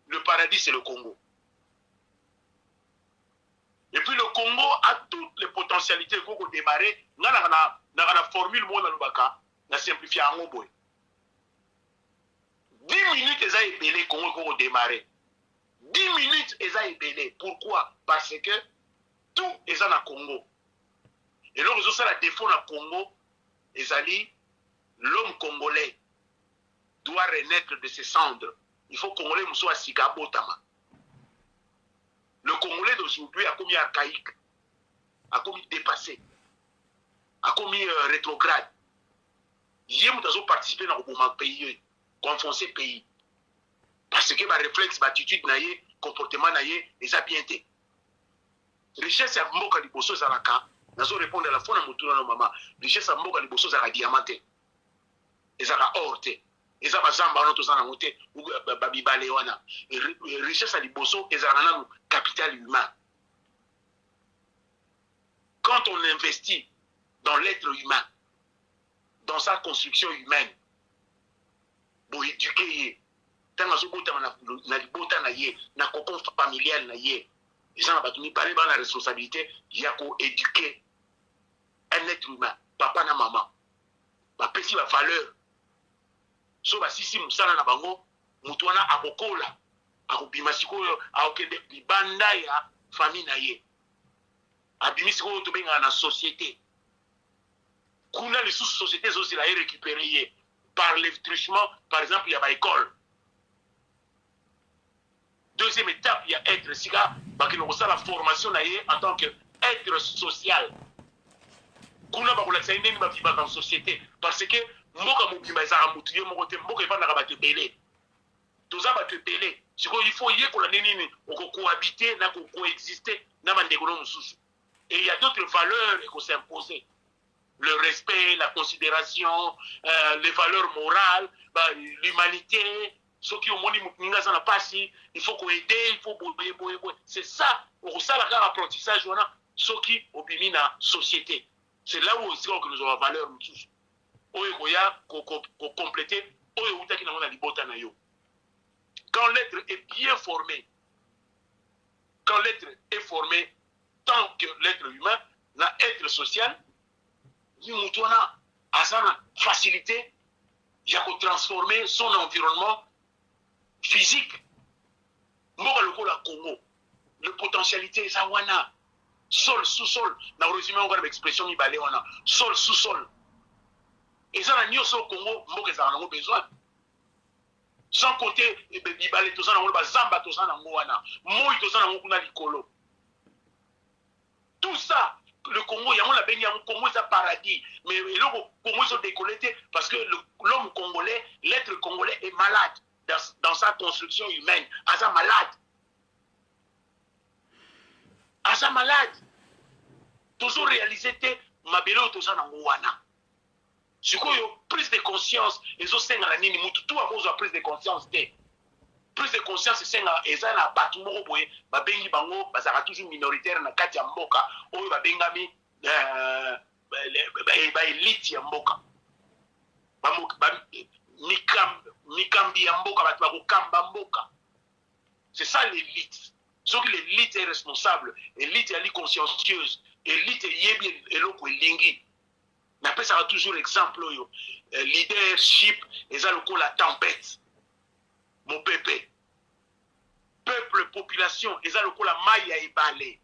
Le paradis, c'est le Congo. Et puis le Congo a toutes les potentialités pour démarrer. Nous avons la formule dans le Baka, on a simplifié en Oboe. 10 minutes, ils ont épelé le Congo pour démarrer. 10 10 minutes, ils ont ébélé. Pourquoi? Parce que tout est dans le Congo. Et là, ils ont la défaut dans le Congo. Ils ont dit, l'homme congolais doit renaître de ses cendres. Il faut que le Congolais soit Sigabotama. Le Congolais d'aujourd'hui a commis archaïque, a commis dépassé, a commis rétrograde. Il y a participé dans le pays, confonsé pays. Parce que ma réflexe, ma attitude, comportement, les a bien été. Richesse à Mboka Liboso Zaraka, nous répondre à la fois à mon maman. Richesse à Mboka Liboso Zaraka diamanté. Et Zaraka orte. Et ça va zamba non tous en monté ou babibale wana. Richesse à Liboso et Zaraka capital humain. Quand on investit dans l'être humain, dans sa construction humaine, pour éduquer, tant na libota na ye, na cocon familial na ye, les gens ont parlé de la responsabilité, il y a qu'à éduquer un être humain, papa na maman, ba pesi ba valeur. So ba sisi musala na bango, mutuana akokola, akobimasi ko akokende bibanda ya famille na ye. Abimisi ko to benga na société. Kuna les sous-sociétés aussi la récupérer par le truchement, par exemple, il y a l'école. Deuxième étape, il y a être siga, parce que nous avons la formation en tant qu'être social. Kuna ba kula tsaine ni ba viba dans société parce que mboka mobimba za mutu yo moko te mboka ivanda ka ba te belé. Toza ba te belé. Siko il faut y ko la nini oko cohabiter na ko coexister na mandeko no mususu. Et il y a d'autres valeurs qui s'imposer. Le respect, la considération, les valeurs morales, l'humanité, ceux qui ont moni mukinga na pasi, il faut qu'on aide, il faut boyer. C'est ça, on ça la apprentissage on a ceux qui obéissent na société. C'est là où aussi que nous avons valeur tous. Oyo koya ko compléter oyo utaki na mona libota na yo. Quand l'être est bien formé, tant que l'être humain, na être social, nous avons facilité de transformer son environnement physique. Le Congo, la potentialité est wana. Sol, sous-sol. Dans le résumé, on va l'expression mi-balé wana. Sol, sous-sol. Et ça, nous au Congo, nous avons besoin. Sans compter, mi-balé, tout ça, nous avons zamba, tout ça, nous avons moi, tout ça, nous avons tout ça. Le Congo, il y a un Congo, c'est un paradis. Mais le Congo, ils sont décolletés parce que l'homme congolais, l'être congolais est malade dans sa construction humaine. Asa malade. Asa malade. Toujours réalisé, ma belle, tout ça, dans Mouana. Du coup, il y a prise de conscience. Ils ont 5 ans, tout a besoin de prise de conscience. Plus de conscience c'est eza na batu moko boye ba bengi bango ba sera toujours minoritaire na kati ya mboka oyo ba bengami ba elite ya mboka ba mikambi ya mboka batu ba kokamba mboka. C'est ça l'élite. Sauf que l'élite est responsable, l'élite est consciencieuse, l'élite est yebi eloko elingi. Na pesa toujours exemple oyo leadership eza lokola tempête. Mon peuple, population, ils ont le coup la maille à ébaler.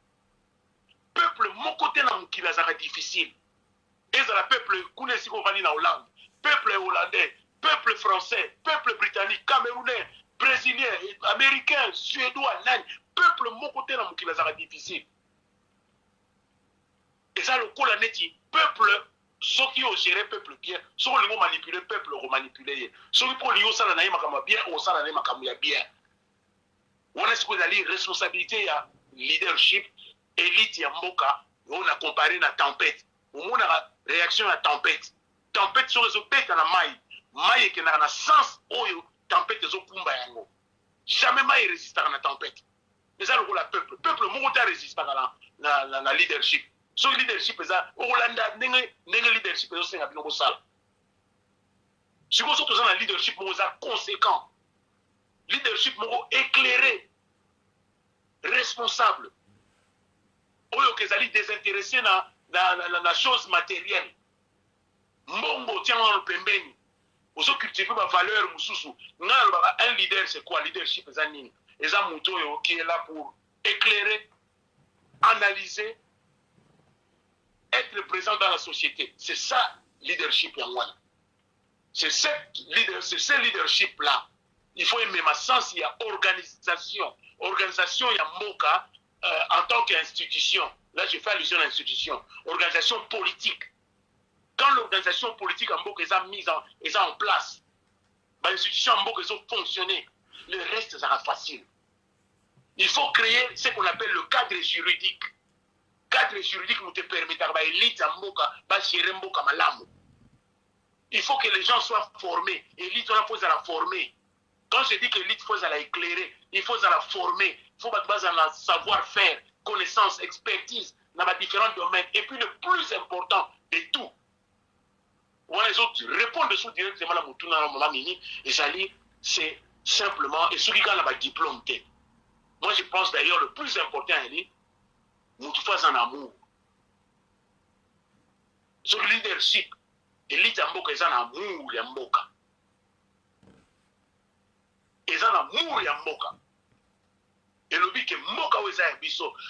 Peuple, mon côté dans qui la difficile. Ils ont le peuple, connaissez qu'on va en Hollande, peuple hollandais, peuple français, peuple britannique, camerounais, brésilien, américain, suédois, nan, peuple, mon côté dans qui la difficile. Ils ont le coup la neti, peuple. Ceux qui ont géré le peuple bien, ceux qui ont manipulé le peuple ont manipulé. Ceux qui ont dit ça bien, ou ça bien. On a ce qu'on a dit responsabilité à leadership, élite ya mboka, on a comparé la tempête. On a réaction à la tempête. Tempête sur les bêtes à la maille. Maille qui n'a pas sens, oyo, tempête des okumba yango. Jamais maille résiste à la tempête. Mais ça, le peuple. Peuple, mon résiste à la leadership. So leadership eza Hollanda ndenge leadership ezo senga bino kosala. Siko so toza na leadership moko eza conséquent. Leadership moko éclairé, responsable. Oyo kezali désintéressé na chose matérielle. Mbongo tient dans le pembeni. Oso cultiver ma valeur mususu. Un leader c'est quoi? Leadership eza nini? Eza Mutoyo qui est là pour éclairer, analyser, être présent dans la société. C'est ça, leadership Yangwana. C'est ce leadership-là. Il faut aimer ma sens, il y a organisation. Organisation, il y a Moka en tant qu'institution. Là, je fais allusion à l'institution. Organisation politique. Quand l'organisation politique en Moka est mise en place, l'institution en Moka est fonctionné, le reste sera facile. Il faut créer ce qu'on appelle le cadre juridique. Cadre juridique nous te permet d'avoir l'élite en Moka, de gérer Moka malamu. Il faut que les gens soient formés. Élite, on a faut la former. Quand je dis que l'élite, il faut la éclairer, il faut la former, il faut la savoir-faire, connaissance, expertise dans différents domaines. Et puis le plus important de tout, on les autres répondent sous directement à mon mini, et c'est simplement, et ceux qui ont un diplôme, moi je pense d'ailleurs le plus important, nous faisons un amour. Sur le leadership, élite en Mboka, ils ont un amour en Mboka. Ils ont un amour en Mboka. Et le but que Mboka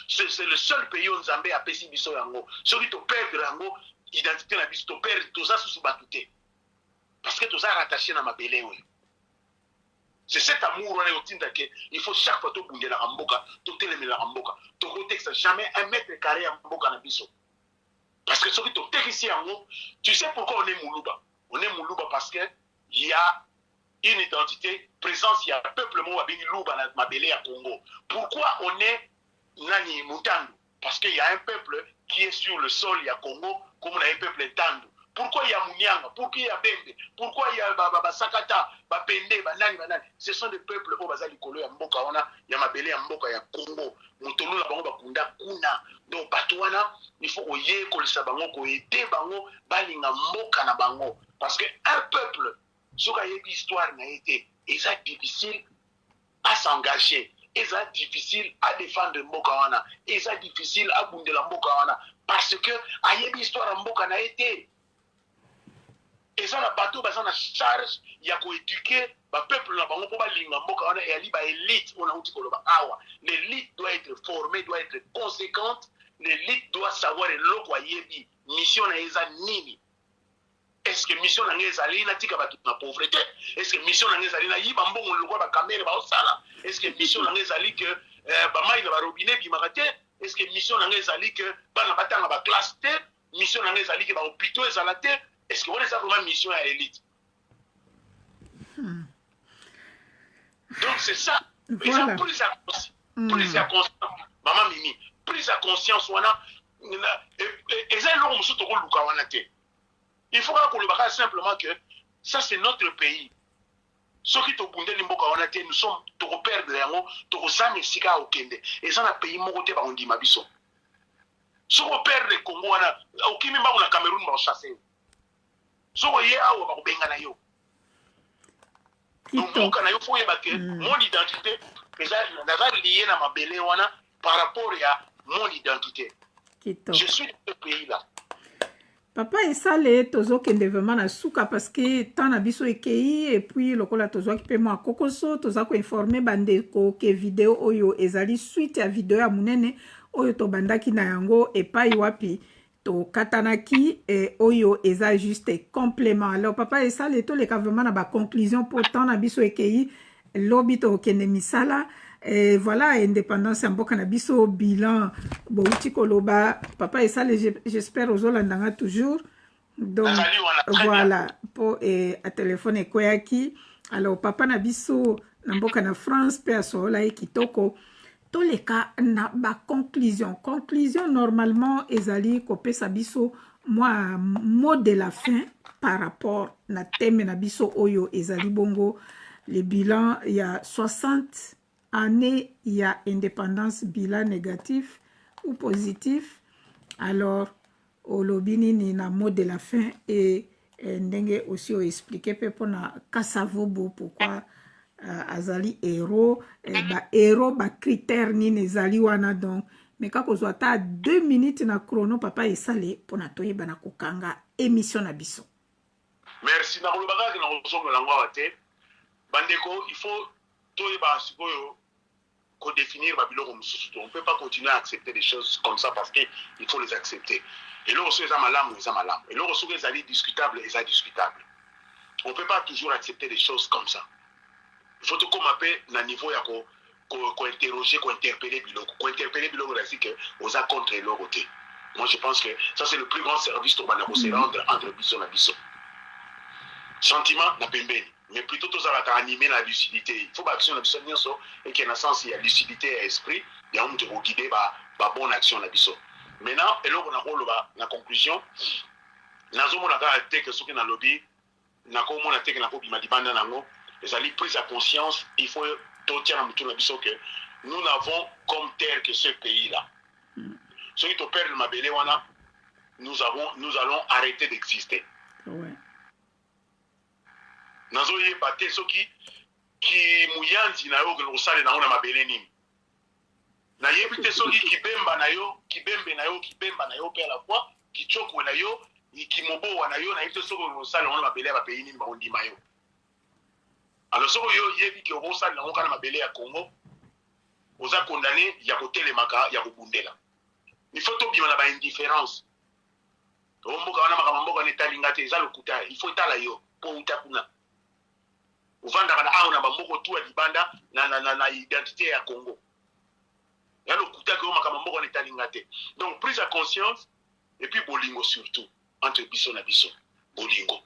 c'est le seul pays où nous avons appelé Bisso Yango. Celui qui perd Yango, identité na Bisso, tu perds tout ça sous batouté. Parce que tout ça rattaché dans ma belle. C'est cet amour on est il faut chaque fois que tu la Mboka, tu t'aimes la Mboka. Tu ne jamais 1 mètre carré en Mboka na Bisso. Parce que celui qui est ici en haut, tu sais pourquoi on est Moulouba. On est Moulouba parce qu'il y a une identité, présence, il y a un peuple Louba dans Mabélé à Congo. Pourquoi on est Nani Moutandu? Parce qu'il y a un peuple qui est sur le sol, il y a Congo, comme on a un peuple Tandu. Pourquoi il y a Mounianga? Pourquoi il y a Bembe? Pourquoi il y a Sakata, Bapende, Banani? Ce sont des peuples qui sont Kolo, il y a Mabélé, il y a Congo. Moutonu la bango bakunda kuna. Donc Batouana, il faut qu'on y ait bango, qu'on aider bango, balinga mboka na bango. Parce qu'un peuple, ce qui a une histoire n'a été, et ça difficile à s'engager, et ça difficile à défendre mboka wana, et ça difficile à bounder la mboka wana. Parce que a une histoire en mboka n'a été. Et ça, la bateau, ça a charge, il y a qu'à éduquer, le peuple, et l'élite, l'élite doit être formée, doit être conséquente, l'élite doit savoir le mission nini. Est-ce que mission nangezali na tika batu na pauvreté? Est-ce que mission nangezali na yiba mbongo le ba caméra ba osala? Est-ce que mission nangezali que ba mai na ba robinet bi marate? Est-ce que mission nangezali que ba na batanga ba classe T? Mission nangezali que ba hôpitaux ezalate? Est-ce que vous avez vraiment mission à l'élite? Donc c'est ça. Voilà. Plus à conscience, maman Mimi, plus à conscience, et ça, il faut qu'on le simplement que ça c'est notre pays. Ceux qui ont nous sommes repères de l'ango, nous sika au Kende. Et ça, on a pays mokoté par on dit Mabiso. Ceux qui repères le Congo, au Kimimba ou la Cameroun, on chasse. Donc, mon identité, est liée à ma belle par rapport à mon identité. Je suis de ce pays-là. Papa esale tozokende vraiment na suka parce que tant na biso ekei et puis lokola tozwaki pe mo akokoso toza ko informer bandeko ke video oyo ezali suite ya video ya munene oyo to bandaki na yango epai wapi to katanaki oyo eza juste complément. Alors papa esale to leka vraiment na ba conclusion pour tant na biso ekei lobi to kende misala. Et voilà, indépendance en boka na biso bilan bouti koloba papa esale j'espère aux olandanga toujours. Donc voilà pour à téléphone koyaki. Alors papa na biso na mboka na France pe asola kitoko to leka na ba conclusion normalement ezali kopesa biso moi mot de la fin par rapport na thème na biso oyo ezali bongo le bilan il y a 60 année, il y a indépendance, bilan négatif ou positif. Alors, au lobby, ni na mot de la fin et ndenge aussi expliqué pour na kasavobo pourquoi azali héros héros ba critère ni nezali wana donc mais quand on ta 2 minutes na chrono papa esale pour na toyeba na kokanga émission na biso. Merci na kolobaka na kozonga langwa te bandeko il faut toyeba sikoyo définir Babylone. On ne peut pas continuer à accepter des choses comme ça parce qu'il faut les accepter. Et là, c'est malam, c'est malam. Et là, c'est discutable, c'est discutable. On ne peut pas toujours accepter des choses comme ça. Il faut tout comme appeler à niveau qu'on interroger, qu'on interpeller Biloko. Qu'on interpeller Biloko, c'est que on a contre leur côté. Moi, je pense que ça, c'est le plus grand service qu'on va se rendre entre Bisson et Bisson. Sentiment n'a pas bien, mais plutôt tout ça va animer la lucidité. Il faut que l'action de Bisson et qu'il y a un sens, il y a lucidité et esprit, il y a un qui va guider la bonne action de Bisson. Maintenant, et là, on a la conclusion. Nous avons dit que ce qui est dans le lobby, nous avons dit que nous avons dit prise à conscience, il faut tout dire que nous n'avons comme terre que ce pays-là. Ceux qui te perdent ma belle, nous allons arrêter d'exister. Ouais. Nous avons battu ceux qui mouillent na yo que nous salons na ma belle nim. Na yebite ceux qui bemba na yo, qui bembe na yo, qui bemba na yo per la fois, qui choque na yo, qui mobo na yo, na yebite ceux que nous salons na ma belle ba pays nim ba ondi mayo. Alors ceux qui yebi que nous salons na ma belle à Congo, vous a condamné, il y a côté les maka, il y a bundela. Il faut tout bien la indifférence. Il faut étaler yo pour utakuna. Uvanda kana au na bamboko tu ya libanda na identité ya Congo. Ya le kuta ko makamamboko netalingate. Donc prise à conscience et puis bolingo surtout entre biso na biso. Bolingo.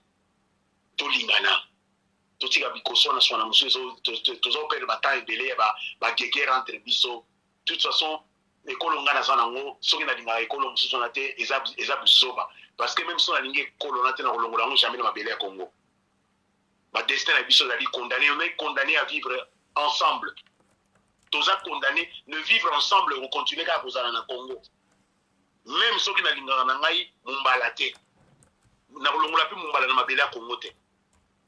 Tolingana. Totika bikoso na swana musuzo tozo perdre bataille belé ba guerre entre biso. De toute façon ekolo ngana sana ngo soki na linga ekolo musuzo na te eza busoba parce que même si on a linga ekolo na te na kolongola ngo jamais na mabele ya Congo. Ma destin à biso d'aller condamné, on est condamné à vivre ensemble. Tous à condamné de vivre ensemble ou continuer à poser dans le Congo. Même ceux qui n'ont pas de Mumbalate, n'a pas pu Mumbala dans ma belle Congo.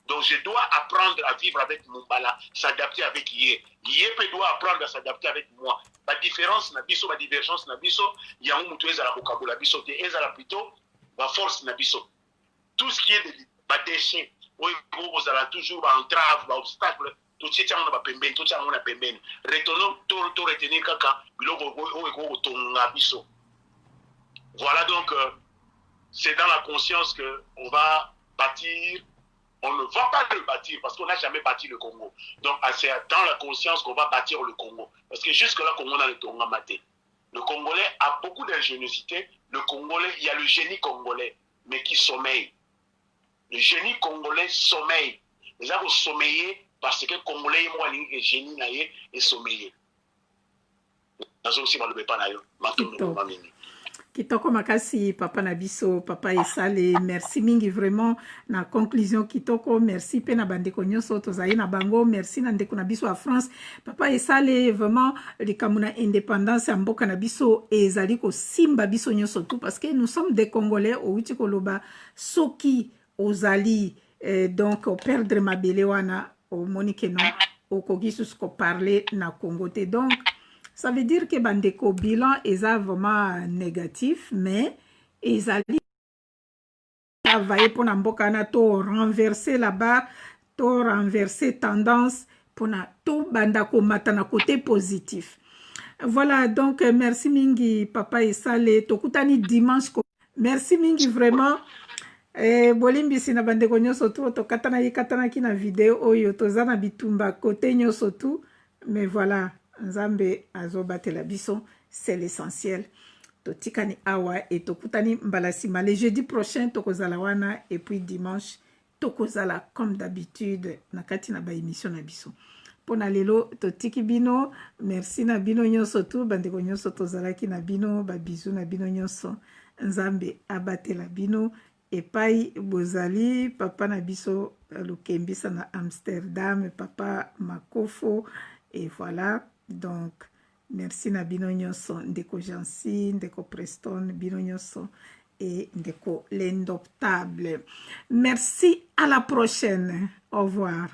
Donc je dois apprendre à vivre avec Mumbala, s'adapter avec Yé. Yé doit apprendre à s'adapter avec moi. La différence, la divergence, il y a un moutou à la Kokabula biso, et à la plutôt, la force na biso. Tout ce qui est des déchets. Oui, vous avez toujours un entrave, un obstacle, tout ce qui est en pembeni, tout ce qui est en pembeni. Retenons tout retenir kaka, voilà donc, c'est dans la conscience qu'on va bâtir, on ne va pas le bâtir parce qu'on n'a jamais bâti le Congo. Donc, c'est dans la conscience qu'on va bâtir le Congo. Parce que jusque-là, le Congo a le Tonga maté. Le Congolais a beaucoup d'ingéniosité. Le Congolais, il y a le génie congolais, mais qui sommeille. Le génie congolais sommeille. Les gens vont sommeiller parce que le Congolais est génie et sommeillé. Kitoko makasi papa Nabiso, papa Esale, merci mingi vraiment na conclusion kitoko, merci pe na bandeko nyonso tozaye na bango, merci na ndeko Nabiso à France, papa Esale vraiment likambo na indépendance ya mboka Nabiso ezali ko simba biso nyonso tout parce que nous sommes des Congolais au uti koloba soki ozali donc au perdre mabele wana au monique non au kogisus ko parler na Congo te donc ça veut dire que bandeko bilan est vraiment négatif mais ils allaient travailler pour n'importe to renverser la barre to renverser tendance pour na to bandako matana côté positif. Voilà donc merci mingi papa Esale tokutani dimanche merci mingi vraiment. Bolimbi na bandeko nyonso tu tokatana ki na video oyo tozana bitumba côté nyonso tu mais voilà Nzambe azobatela biso c'est l'essentiel totikani awa et tokutani mbalasima le jeudi prochain tokozala wana et puis dimanche tokozala comme d'habitude na kati na ba émission na biso pona lelo totiki bino merci na bino nyonso tu bandeko nyonso tozalaki na bino ba bisou na bino nyonso Nzambe abatela bino epai bozali papa na biso lokembisa na Amsterdam papa Makofo et voilà donc merci na bino nyonso ndeko Jansi ndeko Preston bino nyonso et ndeko l'indoptable merci à la prochaine au revoir.